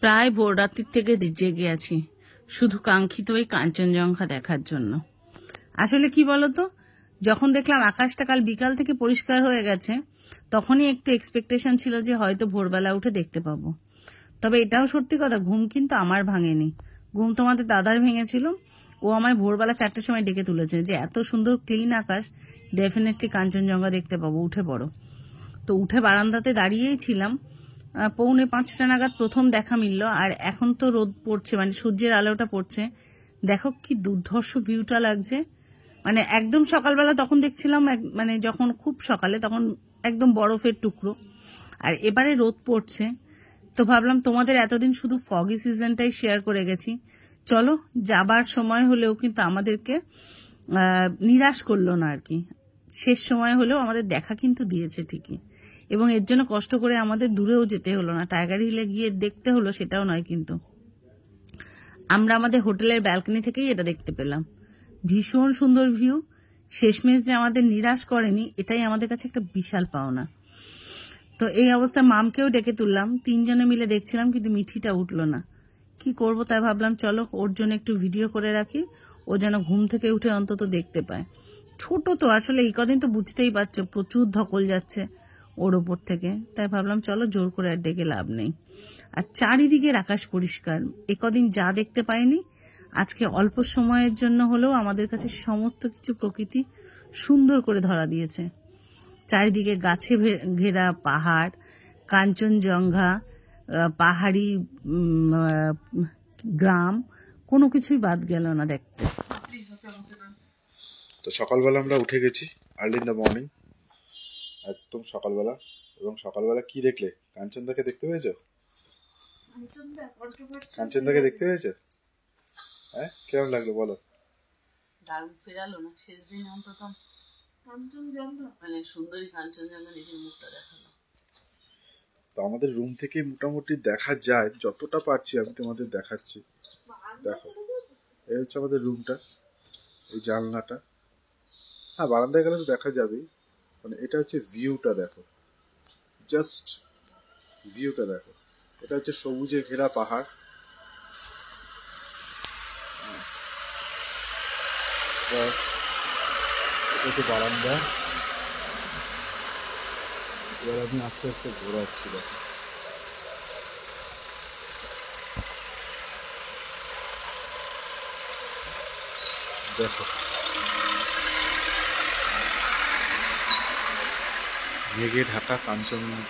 প্রায় ভোর রাত্রির থেকে জেগে আছি শুধু কাঙ্ক্ষিত ওই কাঞ্চনজঙ্ঘা দেখার জন্য। আসলে কি বলতো, যখন দেখলাম আকাশটা কাল বিকাল থেকে পরিষ্কার হয়ে গেছে, তখনই একটু এক্সপেকটেশন ছিল যে হয়তো ভোরবেলা উঠে দেখতে পাবো। তবে এটাও সত্যি কথা, ঘুম কিন্তু আমার ভাঙেনি। ঘুম তোমাদের দাদার ভেঙেছিল। ও আমায় ভোরবেলা 4টের সময় ডেকে তুলেছে যে এত সুন্দর ক্লিন আকাশ, ডেফিনেটলি কাঞ্চনজঙ্ঘা দেখতে পাবো, উঠে পড়ো। তো উঠে বারান্দাতে দাঁড়িয়েই ছিলাম। 4:45 নাগাদ প্রথম দেখা মিলল। আর এখন তো রোদ পড়ছে, মানে সূর্যের আলোটা পড়ছে। দেখো কি দুর্ধর্ষ ভিউটা লাগছে। মানে একদম সকালবেলা তখন দেখছিলাম, মানে যখন খুব সকালে তখন একদম বরফের টুকরো, আর এবারে রোদ পড়ছে। তো ভাবলাম তোমাদের এতদিন শুধু ফগি সিজনটাই শেয়ার করে গেছি, চলো যাবার সময় হলেও কিন্তু আমাদেরকে নিরাশ করলো না আর কি। শেষ সময় হলেও আমাদের দেখা কিন্তু দিয়েছে ঠিকই, এবং এর জন্য কষ্ট করে আমাদের দূরেও যেতে হলো না, টাইগার হিলে গিয়ে দেখতে হলো সেটাও নয়, কিন্তু আমরা আমাদের হোটেলের ব্যালকনি থেকেই এটা দেখতে পেলাম। ভীষণ সুন্দর ভিউ। শেষমেশ যে আমাদের নিরাশ করেনি, এটাই আমাদের কাছে একটা বিশাল পাওনা। তো এই অবস্থায় মামকেও ডেকে তুললাম, 3জনে মিলে দেখছিলাম, কিন্তু মিঠিটা উঠলো না। কি করব, তাই ভাবলাম চলো ওর জন্য একটু ভিডিও করে রাখি, ও যেন ঘুম থেকে উঠে অন্তত দেখতে পায়। ছোট তো আসলে, এই কদিন তো বুঝতেই পারছো প্রচুর ধকল যাচ্ছে ওর ওপর থেকে, তাই ভাবলাম চলো জোর করে আর ডেকে লাভ নেই। আর চারিদিকের আকাশ পরিষ্কার, একদিন যা দেখতে পাইনি আজকে অল্প সময়ের জন্য হলেও আমাদের কাছে সমস্ত কিছু প্রকৃতি সুন্দর করে ধরা দিয়েছে। চারিদিকে গাছে ঘেরা পাহাড়, কাঞ্চনজঙ্ঘা, পাহাড়ি গ্রাম, কোনো কিছুই বাদ গেল না দেখতে। তো সকালবেলা আমরা উঠে গেছি, আর্লি ইন দ্য মর্নিং, একদম সকালবেলা। এবং সকালবেলা কি দেখলে? কাঞ্চনদাকে দেখতে পেয়েছো? কাঞ্চনদাকে দেখতে পেয়েছো? হ্যাঁ, কেমন লাগলো বলো? দারুণ ফেরালো না শেষ দিন অন্তত কাঞ্চনজঙ্ঘা, মানে সুন্দরী কাঞ্চনজঙ্ঘা নিজের মুখটা দেখালো। তো আমাদের রুম থেকে মোটামুটি দেখা যায়, যতটা পারছি আমি তোমাদের দেখাচ্ছি। দেখো, এই হচ্ছে আমাদের রুমটা, এই জানলাটা। হ্যাঁ, বারান্দায় গেলে তো দেখা যাবেই। মানে এটা হচ্ছে ভিউটা, দেখো জাস্ট ভিউটা দেখো। এটা হচ্ছে সবুজে ঘেরা পাহাড়। এটা হচ্ছে বারান্দা। এবার আমি আস্তে আস্তে ঘোরাচ্ছি, দেখো দেখো মেঘে ঢাকা কাঞ্চনজঙ্ঘা,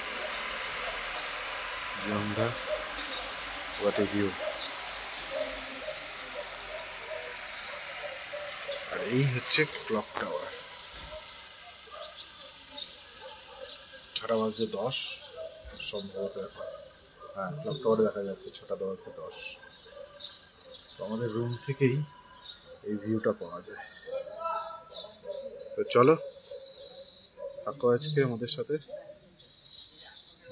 হোয়াট এ ভিউ। আর এই হচ্ছে ক্লক টাওয়ার। 6:10 সম্ভবত এখন। হ্যাঁ, ক্লক টাওয়ারে দেখা যাচ্ছে 6:10। তো আমাদের রুম থেকেই এই ভিউটা পাওয়া যায়। তো চলো থাকো আজকে আমাদের সাথে,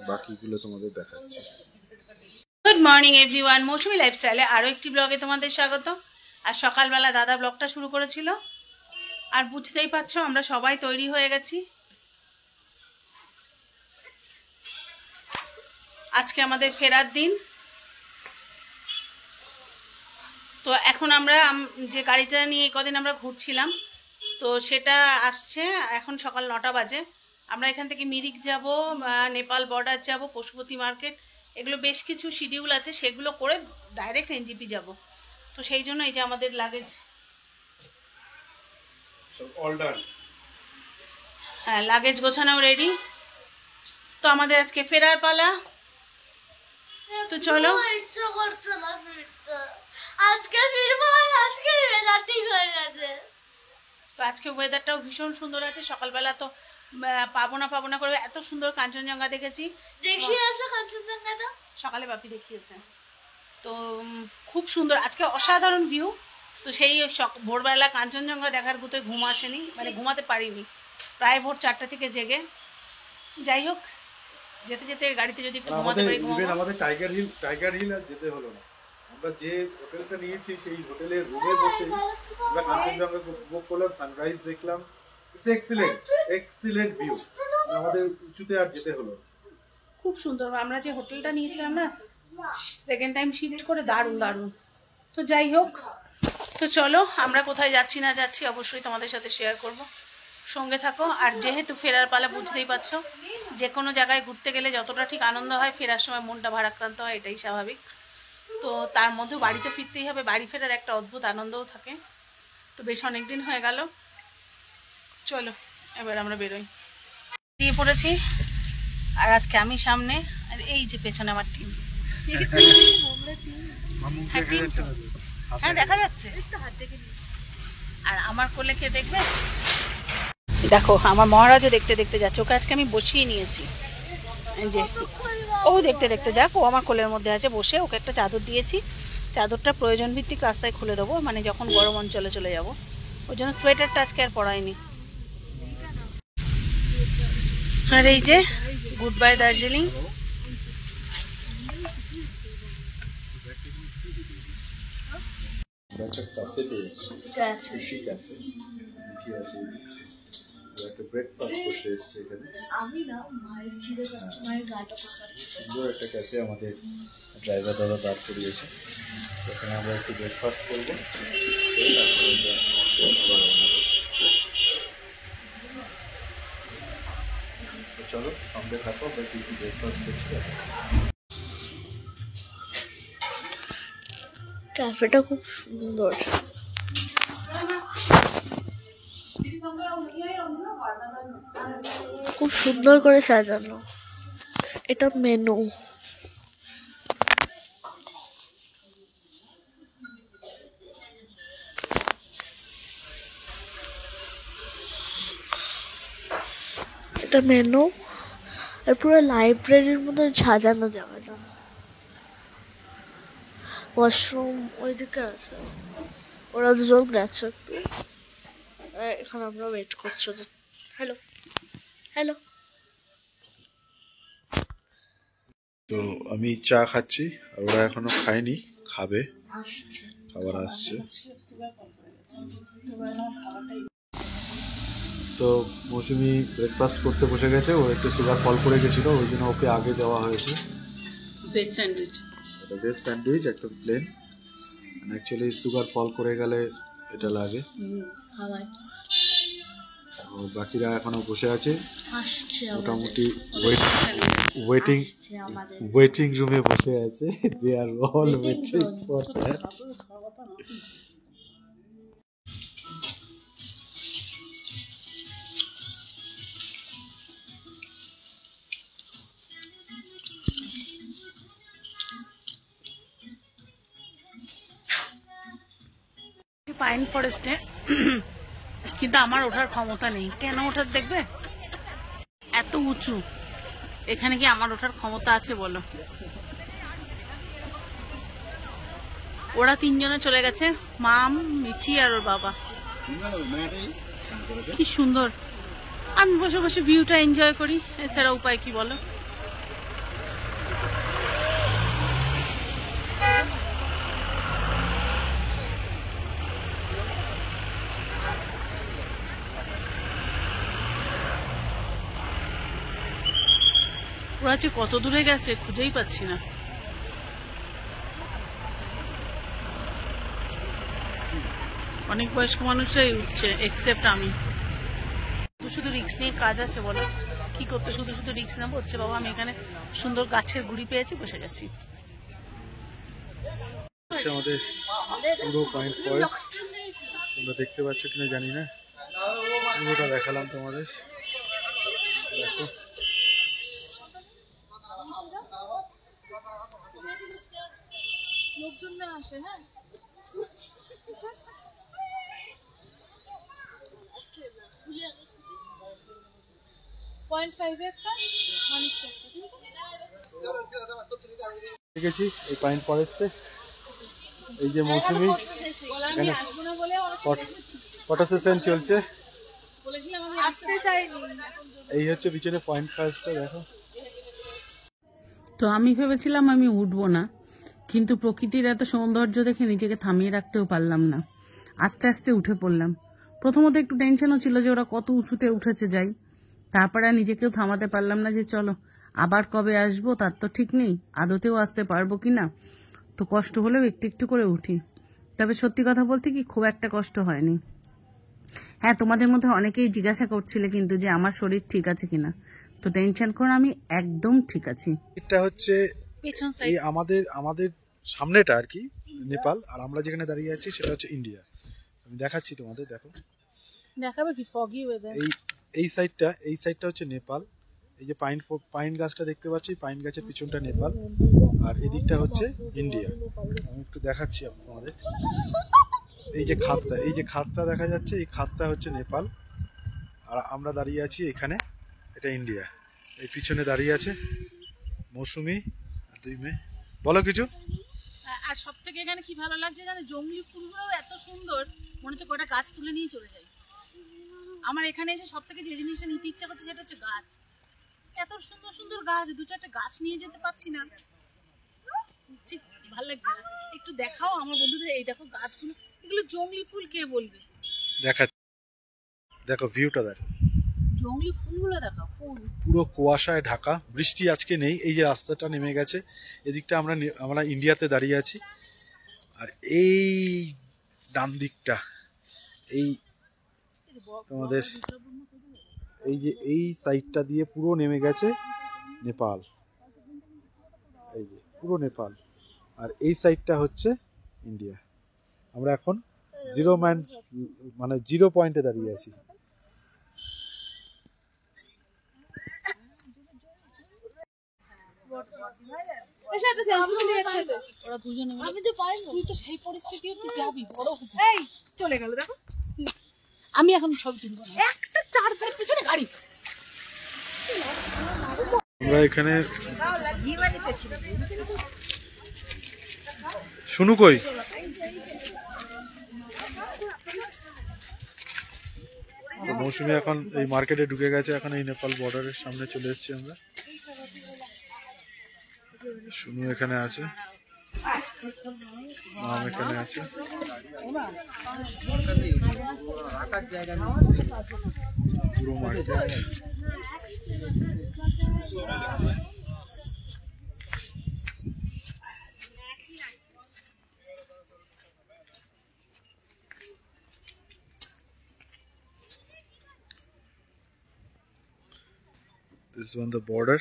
বাকিগুলো তোমাদের দেখাচ্ছি। গুড মর্নিং এভরিওয়ান, মৌসুমি লাইফস্টাইলে আরও একটি ব্লগে তোমাদের স্বাগত। আর সকালবেলা দাদা ব্লগটা শুরু করেছিল, আর বুঝতেই পারছো আমরা সবাই তৈরি হয়ে গেছি। আজকে আমাদের ফেরার দিন। তো এখন আমরা যে গাড়িটা নিয়ে কদিন আমরা ঘুরছিলাম, তো সেটা আসছে। এখন সকাল 9টা বাজে। আমরা এখান থেকে মিরিক যাব, নেপাল বর্ডার যাব, পশুপতি মার্কেট, এগুলো বেশ কিছু শিডিউল আছে, সেগুলো করে ডাইরেক্ট এনজিপি যাব। তো সেই জন্য এই যে আমাদের লাগেজ, হ্যাঁ লাগেজ গোছানো রেডি। তো আমাদের আজকে ফেরার পালা। তো চলো, আজকে ফিরবো, আজকে ওয়েদার ঠিক হয়ে গেছে। তো আজকে ওয়েদারটাও ভীষণ সুন্দর আছে। সকালবেলা তো পাবো না করে এত সুন্দর কাঞ্চনজঙ্ঘা দেখেছি। দেখিয়ে আসো কাঞ্চনজঙ্ঘাটা, সকালে বাপি দেখিয়েছে। তো খুব সুন্দর আজকে, অসাধারণ ভিউ। তো সেই ভোরবেলা কাঞ্চনজঙ্ঘা দেখার গুতে ঘুম আসেনি, মানে ঘুমাতে পারিনি, প্রায় ভোর 4টা থেকে জেগে। যাই হোক, যেতে যেতে গাড়িতে যদি একটু ঘুমাতে পারি ঘুমাবো। আমাদের টাইগার হিল আর যেতে হলো না। আমরা যে হোটেলটা নিয়েছি সেই হোটেলের রুমে বসেই আমরা কাঞ্চনজঙ্ঘা উপভোগ করলাম, সানরাইজ দেখলাম। It's excellent view. আমাদের উঁচুতে আর যেতে হলো। খুব সুন্দর। আমরা যে হোটেলটা নিয়েছিলাম না, সেকেন্ড টাইম শিফট করে দারুণ দারুণ। তো যাই হোক, তো চলো আমরা কোথায় যাচ্ছি না যাচ্ছি অবশ্যই তোমাদের সাথে শেয়ার করব, সঙ্গে থাকো। আর যেহেতু ফেরার পালা বুঝতেই পারছো, যে কোনো জায়গায় ঘুরতে গেলে যতটা ঠিক আনন্দ হয় ফেরার সময় মনটা ভারাক্রান্ত হয়, এটাই স্বাভাবিক। তো তার মধ্যেও বাড়িতে ফিরতেই হবে, বাড়ি ফেরার একটা অদ্ভুত আনন্দও থাকে। তো বেশ অনেক দিন হয়ে গেল, চলো এবার আমরা বেরোই। দিয়ে পড়েছি, আর আজকে আমি সামনে, আর এই যে পেছনে আমার টিম। হ্যাঁ টিম তো, হ্যাঁ দেখা যাচ্ছে। আর আমার কোলে কে দেখবে, দেখো আমার মহারাজও দেখতে দেখতে যাচ্ছে, ওকে আজকে আমি বসিয়ে নিয়েছি। এই যে ও দেখতে দেখতে যাক, ও আমার কোলের মধ্যে আছে বসে। ওকে একটা চাদর দিয়েছি, চাদরটা প্রয়োজন ভিত্তিক রাস্তায় খুলে দেবো, মানে যখন গরম অঞ্চলে চলে যাব, ওই জন্য সোয়েটারটা আজকে আর পরাইনি। আর এই যে গুড বাই দার্জিলিং। একটা ব্রেকফাস্ট করতে এসেছে এখানে। সুন্দর একটা ক্যাফে আমাদের ড্রাইভার দাদা দাঁড় করিয়েছে, এখানে আমরা একটু ব্রেকফাস্ট করবো। চলো সঙ্গে থাকো, আমরা একটু ব্রেকফাস্ট করছি। ক্যাফেটা খুব সুন্দর, খুব সুন্দর করে সাজানো। এটা মেনু, এটা মেনু। আর পুরো লাইব্রেরির মতো সাজানো জায়গাটা। ওয়াশরুম ওইদিকে আছে, ওরা দুজন গেছে একটু, এখানে আমরা ওয়েট করছি ওদের। Hello hello. তো আমি চা খাচ্ছি, আর ওরা এখনো খায়নি, খাবে, খাবার আসছে। তো মৌসুমি ব্রেকফাস্ট করতে বসে গেছে, ও একটু সুগার ফল করে গেছিলো, ওই জন্য ওকে আগে দেওয়া হয়েছে ভেজ স্যান্ডউইচ। এটা ভেজ স্যান্ডউইচ একদম প্লেন, অ্যাকচুয়ালি সুগার ফল করে গেলে এটা লাগে। বাকিরা এখনো বসে আছে, মোটামুটি ওয়েটিং রুমে বসে আছে। They are all waiting for that. Pine ফরেস্টে, কিন্তু আমার ওঠার ক্ষমতা নেই। কেন ওঠার দেখবে, এত উঁচু, এখানে কি আমার ওঠার ক্ষমতা আছে বলো? ওরা তিনজনে চলে গেছে, মাম, মিঠি আর ওর বাবা। কি সুন্দর, আমি বসে বসে ভিউটা এনজয় করি, এছাড়া উপায় কি বলো? ওরা যে কত দূরে গেছে খুঁজেই পাচ্ছি না। অনেক বয়স্ক মানুষরাই উঠছে, এক্সেপ্ট আমি। শুধু রিক্স নিয়ে কাজ আছে বলো, কি করতে শুধু শুধু রিক্স নেবো? হচ্ছে বাবা, আমি এখানে সুন্দর গাছের গুড়ি পেয়েছি, বসে গেছি। আমাদের পুরো পাইন ফরেস্ট তোমরা দেখতে পাচ্ছ কিনা জানি না, পুরোটা দেখালাম তোমাদের। দেখো লোকজন না আসে। হ্যাঁ, দেখেছি এই পাইন ফরেস্টে, এই যে মৌসুমি এখানে ফটো সেশন চলছে। এই হচ্ছে পিছনে পাইন ফরেস্টটা, দেখো। তো আমি ভেবেছিলাম আমি উঠবো না, কিন্তু প্রকৃতির এত সৌন্দর্য দেখে নিজেকে থামিয়ে রাখতেও পারলাম না, আস্তে আস্তে উঠে পড়লাম। প্রথমত একটু টেনশনও ছিল যে ওরা কত উঁচুতে উঠেছে যাই, তারপরে আর নিজেকেও থামাতে পারলাম না যে চলো আবার কবে আসবো তার তো ঠিক নেই, আদতেও আসতে পারবো কি না। তো কষ্ট হলেও একটু একটু করে উঠি। তবে সত্যি কথা বলতে কি খুব একটা কষ্ট হয়নি। হ্যাঁ, তোমাদের মধ্যে অনেকেই জিজ্ঞাসা করছিলে কিন্তু যে আমার শরীর ঠিক আছে কিনা। তো টেনশন করো, আমি একদম ঠিক আছি। এটা হচ্ছে পেছন এই আমাদের আমাদের সামনেটা আর কি নেপাল, আর আমরা যেখানে দাঁড়িয়ে আছি সেটা হচ্ছে ইন্ডিয়া। আমি দেখাচ্ছি তোমাদের, দেখো দেখাবে কি ফগি ওয়েদার। এই এই সাইডটা হচ্ছে নেপাল। এই যে পাইন গাছটা দেখতে পাচ্ছি, পাইন গাছের পিছনটা নেপাল, আর এদিকটা হচ্ছে ইন্ডিয়া। আমি একটু দেখাচ্ছি আপনাদের। এই যে খাতটা দেখা যাচ্ছে, এই খাতটা হচ্ছে নেপাল, আর আমরা দাঁড়িয়ে আছি এখানে, এটা ইন্ডিয়া। এই পিছনে দাঁড়িয়ে আছে মৌসুমি আর 2 মেয়ে। বলো কিছু। আর সব থেকে এখানে কি ভালো লাগছে জানো, জংলি ফুলগুলো এত সুন্দর, মনে হচ্ছে কটা গাছ তুলে নিয়ে চলে যাই। আমার এখানে এসে সব থেকে যে জিনিসটা নিতে ইচ্ছা করছে সেটা হচ্ছে গাছ। এত সুন্দর সুন্দর গাছ, 2-4টা গাছ নিয়ে যেতে পারছি না, ঠিক ভালো লাগছে না। একটু দেখাও আমার বন্ধুদের, এই দেখো গাছগুলো, এগুলো জংলি ফুল কে বলবে। দেখো ভিউটা দেখো, জংলি ফুলগুলো দেখো, ফুল পুরো কুয়াশায় ঢাকা, বৃষ্টি আজকে নেই। এই যে রাস্তাটা নেমে গেছে, এদিকটা আমরা ইন্ডিয়াতে দাঁড়িয়ে আছি। আর এই ডান দিকটা এই তোমাদের এই যে এই সাইডটা দিয়ে পুরো নেমে গেছে নেপাল, এই যে পুরো নেপাল, আর এই সাইডটা হচ্ছে ইন্ডিয়া। আমরা এখন জিরো পয়েন্টে দাঁড়িয়ে আছি। ওরা দুজনে মিলে। আমি তো পারি না, তুই তো সেই পরিস্থিতি তুই যাবি বড় হবি। এই চলে গেল দেখো, আমি এখন ছবি তুলবো না, একটা চার্জের পিছনে গাড়ি। আমরা এখানে শুনু কই, মৌসুমি এখন এই মার্কেটে ঢুকে গেছে, এখন এই নেপাল বর্ডারের সামনে চলে এসেছি আমরা। শুনু এখানে আছে, মাম এখানে আছে, পুরো market. This is on the border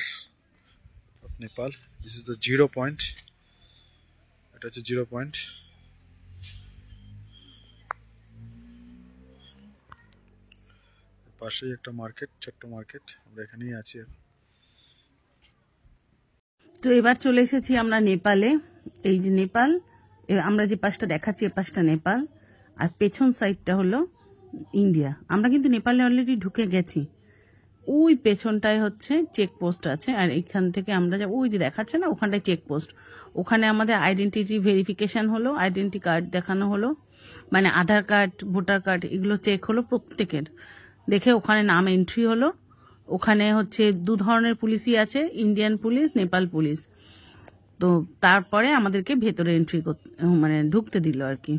of Nepal. This is the 0 point. এটা হচ্ছে 0 point. পাশেই একটা মার্কেট, ছোট্ট মার্কেট, আমরা এখানেই আছি এখন। তো এবার চলে এসেছি আমরা নেপালে। এই যে নেপাল, আমরা যে পাশটা দেখাচ্ছি এ পাশটা নেপাল, আর পেছন সাইডটা হলো ইন্ডিয়া। আমরা কিন্তু নেপালে অলরেডি ঢুকে গেছি। ওই পেছনটায় হচ্ছে চেকপোস্ট আছে, আর এখান থেকে আমরা ওই যে দেখাচ্ছে না ওখানটায় চেকপোস্ট, ওখানে আমাদের আইডেন্টিটি ভেরিফিকেশন হলো, আইডেন্টি কার্ড দেখানো হলো, মানে আধার কার্ড, ভোটার কার্ড এগুলো চেক হলো প্রত্যেকের, দেখে ওখানে নাম এন্ট্রি হলো। ওখানে হচ্ছে 2 ধরনের পুলিশই আছে, ইন্ডিয়ান পুলিশ, নেপাল পুলিশ। তো তারপরে আমাদেরকে ভেতরে এন্ট্রি মানে ঢুকতে দিল আর কি।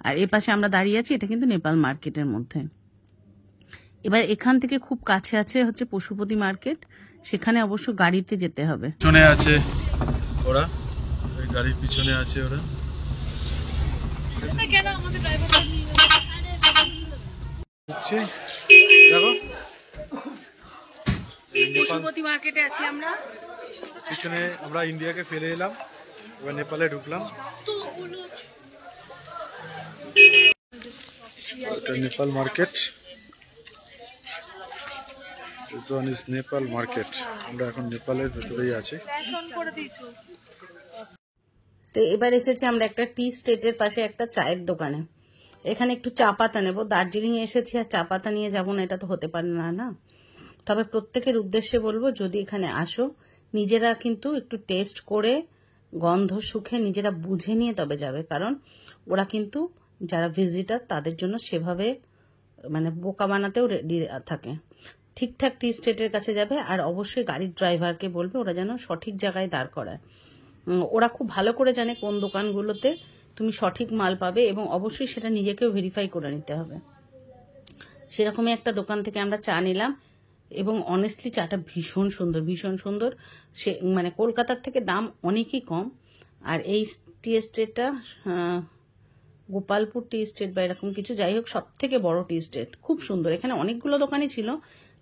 আর এ পাশে আমরা দাঁড়িয়ে আছি, এটা কিন্তু নেপাল মার্কেটের মধ্যে। এবার এখান থেকে খুব কাছে আছে হচ্ছে পশুপতি মার্কেট, সেখানে অবশ্য গাড়িতে যেতে হবে। পিছনে আছে ওরা, ওই গাড়ির পিছনে আছে ওরা। দেখো পশুপতি মার্কেটে আছি আমরা, পিছনে আমরা ইন্ডিয়াকে ফেলে এলাম, এবার নেপালে ঢুকলাম। এটা Nepal market, this one is Nepal market. আমরা এখন নেপালের ভেতরেই আছি। তো এবার এসেছি আমরা একটা টি স্টেটের পাশে একটা চায়ের দোকানে। এখানে একটু চা পাতা নেবো, দার্জিলিং এসেছি আর চা পাতা নিয়ে যাবো না, এটা তো হতে পারে না। না, তবে প্রত্যেকের উদ্দেশ্যে বলবো, যদি এখানে আসো নিজেরা কিন্তু একটু টেস্ট করে গন্ধ সুখে নিজেরা বুঝে নিয়ে তবে যাবে, কারণ ওরা কিন্তু যারা ভিজিটার তাদের জন্য সেভাবে মানে বোকা বানাতেও রেডি থাকে। ঠিকঠাক টি স্টেটের কাছে যাবে, আর অবশ্যই গাড়ির ড্রাইভারকে বলবে ওরা যেন সঠিক জায়গায় দাঁড় করায়। ওরা খুব ভালো করে জানে কোন দোকানগুলোতে তুমি সঠিক মাল পাবে, এবং অবশ্যই সেটা নিজেকেও ভেরিফাই করে নিতে হবে। সেরকমই একটা দোকান থেকে আমরা চা নিলাম, এবং অনেস্টলি চাটা ভীষণ সুন্দর, ভীষণ সুন্দর। সে মানে কলকাতার থেকে দাম অনেকই কম। আর এই টি এস্টেটটা গোপালপুর টি এস্টেট বা এরকম কিছু, যাই হোক সব থেকে বড় টি এস্টেট, খুব সুন্দর। এখানে অনেকগুলো দোকানই ছিল,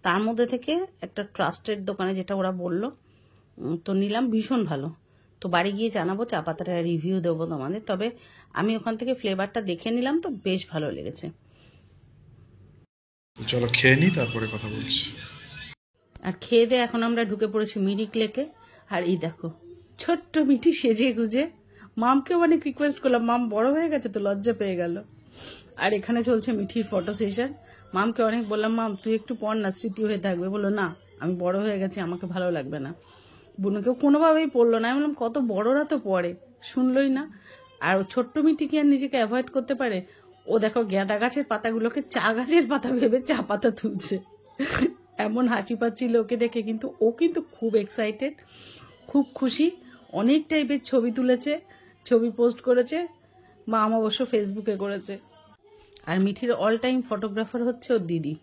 তার মধ্যে থেকে একটা ট্রাস্টেড দোকানে যেটা ওরা বললো, তো নিলাম, ভীষণ ভালো। তো বাড়ি গিয়ে জানাবো, চা পাতাটা রিভিউ দেবো তোমাদের। তবে আমি ওখান থেকে ফ্লেভারটা দেখে নিলাম, তো বেশ ভালো লেগেছে। চলো খেয়ে নিই, তারপরে কথা বলছি। আর খেয়ে দিয়ে এখন আমরা ঢুকে পড়েছি মিরিক লেকে। আর এই দেখো ছোট্ট মিঠি সেজে গুজে, মামকেও অনেক রিকোয়েস্ট করলাম, মাম বড় হয়ে গেছে তো লজ্জা পেয়ে গেল। আর এখানে চলছে মিঠির ফটো সেশন। মামকে অনেক বললাম, মাম তুই একটু পড় না, স্মৃতি হয়ে থাকবে। বললো না, আমি বড় হয়ে গেছি, আমাকে ভালো লাগবে না। বুনুকেও কোনোভাবেই পড়লো না। আমি বললাম কত বড়রা তো পড়ে, শুনলই না। আর ও ছোট্ট মিটি কি আর নিজেকে অ্যাভয়েড করতে পারে? ও দেখো গ্যাদা গাছের পাতাগুলোকে চা গাছের পাতা ভেবে চা পাতা তুলছে। এমন হাসি পাচ্ছিল ওকে দেখে, কিন্তু ও কিন্তু খুব এক্সাইটেড, খুব খুশি। অনেক টাইপের ছবি তুলেছে, ছবি পোস্ট করেছে, মাম অবশ্য ফেসবুকে করেছে। আর মিঠির অল টাইম ফটোগ্রাফার হচ্ছে ওর দিদি।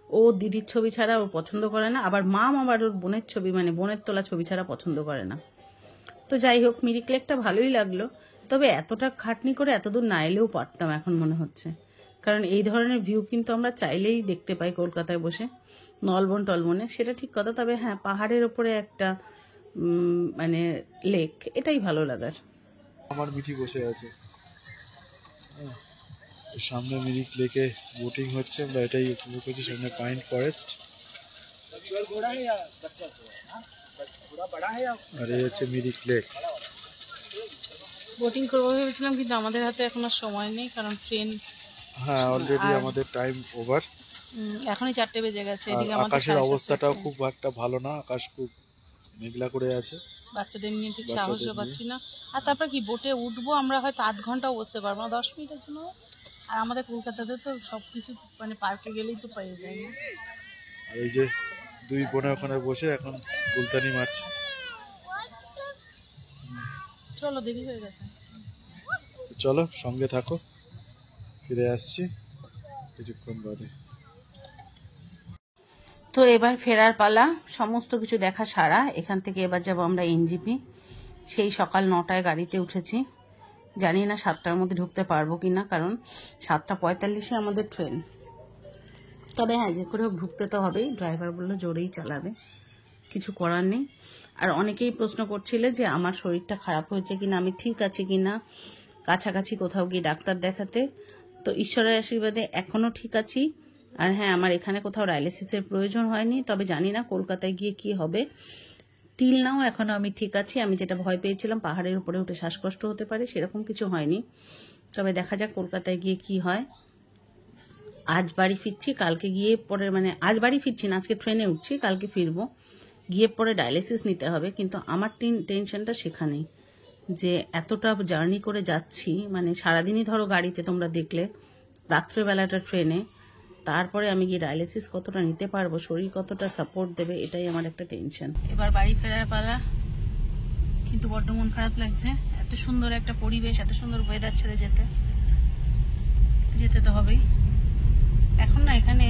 ও দিদির ছবি ছাড়া ও পছন্দ করে না, আবার মাম আবার ওর বোনের ছবি, মানে বোনের তোলা ছবি ছাড়া পছন্দ করে না। তো যাই হোক, মিরিক লেকটা ভালোই লাগলো। তবে এতটা খাটনি করে এতদূর না এলেও পারতাম এখন মনে হচ্ছে, কারণ এই ধরনের ভিউ কিন্তু আমরা চাইলেই দেখতে পাই কলকাতায় বসে, নলবন টলবনে, সেটা ঠিক কথা। তবে হ্যাঁ, পাহাড়ের ওপরে একটা মানে লেক, এটাই ভালো লাগার। আমার মিঠি বসে আছে, সামনে মিরিক লেকে বোটিং হচ্ছে, আমরা এটাই উপভোগ করছি। সামনে পাইন ফরেস্ট, আর এই হচ্ছে মিরিক লেক। বোটিং করবো ভেবেছিলাম, কিন্তু আমাদের হাতে এখন আর সময় নেই, কারণ ট্রেন, হ্যাঁ অলরেডি আমাদের টাইম ওভার। এখনই 4টে বেজে গেছে। এদিকে আকাশের অবস্থাটাও খুব একটা ভালো না, আকাশ খুব মেঘলা করে আছে। বাচ্চাদের নিয়ে ঠিক সাহসও পাচ্ছি না। আর তারপর কি বোটে উঠবো আমরা, হয়তো 8 ঘন্টাও বসতে পারবো না, 10 মিনিটের জন্য। আর আমাদের কলকাতাতে তো সবকিছু মানে পার্কে গেলেই তো পেয়ে যায় না। আর এই যে দুই বোনে ওখানে বসে এখন গুলতানি মারছে। চলো, দেরি হয়ে গেছে। তো চলো সঙ্গে থাকো, ফিরে আসছি কিছুক্ষণ বাদে। তো এবার ফেরার পালা, সমস্ত কিছু দেখা সারা। এখান থেকে এবার যাবো আমরা এনজিপি। সেই সকাল 9টায় গাড়িতে উঠেছি, জানি না 7টার মধ্যে ঢুকতে পারবো কি না, কারণ 7:45-এ আমাদের ট্রেন। তবে হ্যাঁ, যে করে হোক ঢুকতে তো হবেই, ড্রাইভার বললো জোরেই চালাবে, কিছু করার নেই। আর অনেকেই প্রশ্ন করছিলে যে আমার শরীরটা খারাপ হয়েছে কিনা, আমি ঠিক আছি কিনা, কাছাকাছি কোথাও গিয়ে ডাক্তার দেখাতে। তো ঈশ্বরের আশীর্বাদে এখনও ঠিক আছি। আর হ্যাঁ, আমার এখানে কোথাও ডায়ালিসিসের প্রয়োজন হয়নি, তবে জানি না কলকাতায় গিয়ে কি হবে। টিল নাও এখনও আমি ঠিক আছি। আমি যেটা ভয় পেয়েছিলাম পাহাড়ের উপরে উঠে শ্বাসকষ্ট হতে পারে, সেরকম কিছু হয়নি। তবে দেখা যাক কলকাতায় গিয়ে কি হয়। আজ বাড়ি ফিরছি, কালকে গিয়ে পরে, মানে আজ বাড়ি ফিরছি না, আজকে ট্রেনে উঠছি, কালকে ফিরবো, গিয়ে পরে ডায়ালিসিস নিতে হবে। কিন্তু আমার টেনশনটা সেখানেই, যে এতটা জার্নি করে যাচ্ছি, মানে সারাদিনই ধরো গাড়িতে তোমরা দেখলে, রাত্রেবেলাটা ট্রেনে, তারপরে আমি গিয়ে ডায়ালিসিস কতটা নিতে পারবো, শরীর কতটা সাপোর্ট দেবে, এটাই আমার একটা টেনশন। এবার বাড়ি ফেরার পালা, কিন্তু বড্ড মন খারাপ লাগছে। এত সুন্দর একটা পরিবেশ, এত সুন্দর ওয়েদার ছেড়ে যেতে তো হবেই। এখন না, এখানে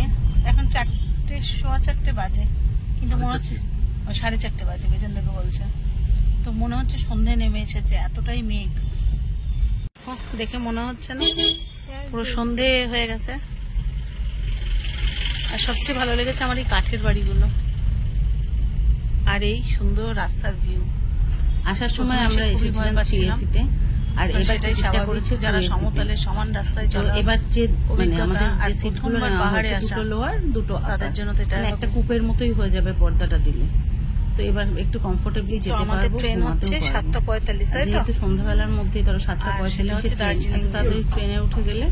এখন 4:15 বাজে, কিন্তু মনে হচ্ছে 4:30 বাজে, বেজন থেকে বলছে। তো মনে হচ্ছে সন্ধে নেমে এসেছে, এতটাই মেঘ। দেখে মনে হচ্ছে না পুরো সন্ধে হয়ে গেছে। আর সবচেয়ে ভালো লেগেছে আমার এই কাঠের বাড়িগুলো আর এই সুন্দর রাস্তার ভিউ। আসার সময় আমরা এসেছিলাম সিএসিতে, আর এটাই স্বাভাবিক, যারা সমতলের সমান রাস্তায় চলে। এবার যে মানে আমাদের যে সিটগুলো পাহাড়ে আসা, দুটো লোয়ার দুটো তাদের জন্য তো এটা একটা কূপের মতোই হয়ে যাবে পর্দাটা দিলে। তো এবার একটু কমফোর্টেবলি যেতে পারবো। ট্রেন হচ্ছে 7:45, তাই তো? যেহেতু সন্ধ্যাবেলার মধ্যেই ধরো 7:45 তাদের ট্রেনে উঠে গেলে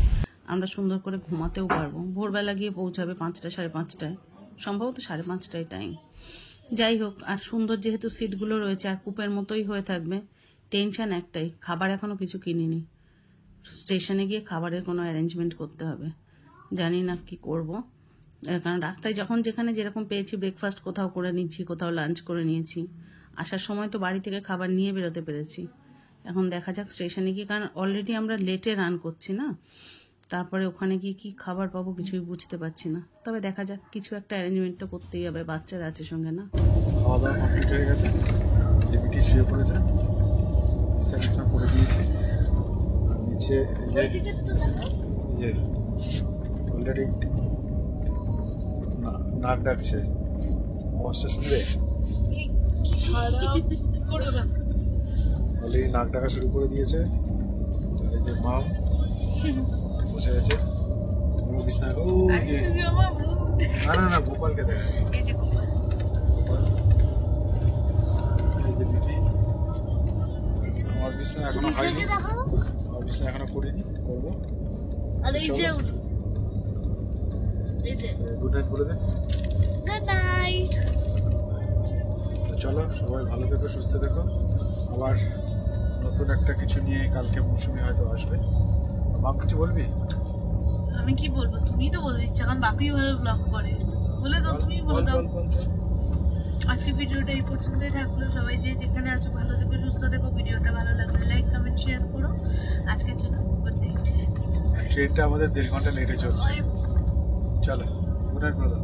আমরা সুন্দর করে ঘুমাতেও পারবো। ভোরবেলা গিয়ে পৌঁছাবে 5টা 5:30টায়, সম্ভবত 5:30টায় টাইম। যাই হোক, আর সুন্দর যেহেতু সিটগুলো রয়েছে, আর কূপের মতোই হয়ে থাকবে। টেনশন একটাই, খাবার এখনো কিছু কিনিনি, স্টেশনে গিয়ে খাবারের কোনো অ্যারেঞ্জমেন্ট করতে হবে, জানি না কি করব। কারণ রাস্তায় যখন যেখানে যেরকম পেয়েছি ব্রেকফাস্ট কোথাও করে নিচ্ছি, কোথাও লাঞ্চ করে নিয়েছি। আসার সময় তো বাড়ি থেকে খাবার নিয়ে বেরোতে পেরেছি। এখন দেখা যাক স্টেশনে গিয়ে, কারণ অলরেডি আমরা লেটে রান করছি না, তারপরে ওখানে গিয়ে কি খাবার পাবো কিছুই বুঝতে পারছি না, তবে দেখা যাক, কিছু একটা অ্যারেঞ্জমেন্ট তো করতেই হবে, বাচ্চারা আছে সঙ্গে না। খাওয়া দাওয়া কমপ্লিট হয়ে গেছে, লিমিটি শুয়ে পড়েছে, বিছানা করে দিয়েছি। আর নিচে এই যে অলরেডি নাক ডাকছে, আওয়াজটা শুনবে? অলরেডি নাক ডাকা শুরু করে দিয়েছে। আর এই যে মাম বসে আছে বিছানা। ও না না না, গোপালকে দেখা গোপাল। এই যে দিদি, আমার বিছানা এখনো হয়নি, আমার বিছানা এখনো করিনি, করবো। আর এই যে গুড নাইট বলে দে। Good night. তো চলো, সবাই ভালো থেকো, সুস্থ থেকো। আবার নতুন একটা কিছু নিয়ে কালকে মৌসুমি হয়তো আসবে। মাম কিছু বলবি? আমি কি বলবো, তুমি তো বলে দিচ্ছ, কারণ বাপি ভালো ব্লগ করে, বলে দাও, তুমি বলে দাও। আজকে ভিডিওটা এই পর্যন্তই থাকলো। সবাই যে যেখানে আছো ভালো থেকো, সুস্থ থেকো। ভিডিওটা ভালো লাগলে লাইক কমেন্ট শেয়ার করো। আজকের জন্য গুড নাইট। ট্রেনটা আমাদের 1.5 ঘন্টা লেটে চলছে। চলো, good night brother.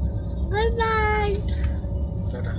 Good night. Tata.